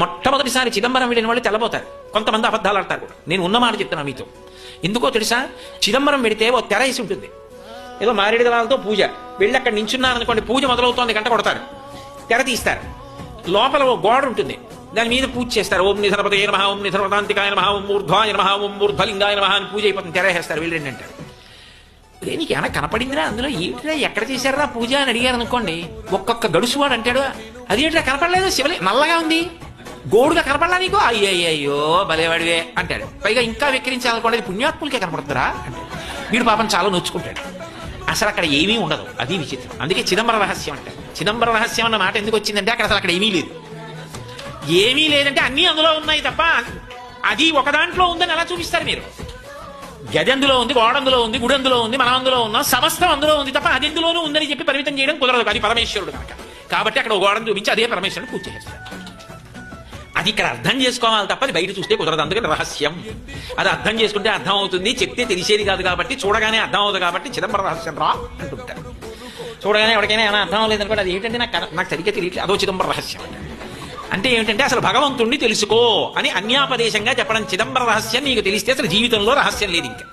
మొట్టమొదటిసారి చిదంబరం వెళ్ళిన వాళ్ళు తెల్లబోతారు, కొంతమంది అబద్ధాలు ఆడతారు కూడా. నేను ఉన్నమాట చెప్తున్నా మీతో. ఎందుకో తెలుసా, చిదంబరం వెడితే ఓ తెర వేసి ఉంటుంది, ఏదో మారేడు దళాలతో పూజ. వెళ్ళి అక్కడ నించున్నారనుకోండి, పూజ మొదలవుతోంది, గంట కొడతారు, తెర తీస్తారు. లోపల ఓ గోడ ఉంటుంది, దాని మీద పూజ చేస్తారు. ఓం నిధనపతయే నమః, ఓం నిధనపదాంతికాయ నమః, ఓం మూర్ధ్వాయ నమః, ఓం మూర్ధ్వలింగాయ నమః అని పూజ అయిపోతుంది. తెర వేస్తారు, వెళ్ళండి అంటారు. అదే నీకు ఏమైనా కనపడిందిరా అందులో, ఏంటిరా ఎక్కడ చేశారా పూజ అని అడిగారు అనుకోండి, ఒక్కొక్క గడుసువాడు అంటాడు, అదేంటిరా కనపడలేదు, శివలి నల్లగా ఉంది, గోడుగా కనపడలా నీకు, అయ్యయ్యో భలేవాడివే అంటాడు. పైగా ఇంకా వెక్కిరించాలనుకోండి, అది పుణ్యాత్ములకే కనపడుతుందా అంటాడు. వీడు పాపం చాలా నొచ్చుకుంటాడు. అసలు అక్కడ ఏమీ ఉండదు, అది విచిత్రం. అందుకే చిదంబర రహస్యం అంటారు. చిదంబర రహస్యం అన్న మాట ఎందుకు వచ్చిందంటే అక్కడ ఏమీ లేదు. ఏమీ లేదంటే అన్నీ అందులో ఉన్నాయి తప్ప అది ఒక దాంట్లో ఉందని ఎలా చూపిస్తారు మీరు? గది అందులో ఉంది, గోడ అందులో ఉంది, గుడి అందులో ఉంది, మనం అందులో ఉన్నాం, సమస్తం అందులో ఉంది తప్ప అది ఎందులోనూ ఉందని చెప్పి పరిమితం చేయడం కుదరదు. అది పరమేశ్వరుడు కనుక. కాబట్టి అక్కడ గోడను చూపించి అదే పరమేశ్వరుడు పూజ చేస్తారు. అది ఇక్కడ అర్థం చేసుకోవాలి తప్ప అది బయట చూస్తే కుదరదు. అందుకని రహస్యం. అది అర్థం చేసుకుంటే అర్థం అవుతుంది, చెప్తే తెలిసేది కాదు కాబట్టి, చూడగానే అర్థం అవుతుంది కాబట్టి చిదంబర రహస్యం రా అంటుంటారు. చూడగానే ఎవరికైనా ఏమైనా అర్థం అవ్వలేదు అనుకోండి, అది ఏంటంటే నాకు సరిగ్గా తెలియట్లేదు, అదో చిదంబర రహస్యం అంటే ఏమిటంటే అసలు భగవంతుణ్ణి తెలుసుకో అని అన్యాపదేశంగా చెప్పడం. చిదంబర రహస్యం నీకు తెలిస్తే అసలు జీవితంలో రహస్యం లేదు ఇంకా.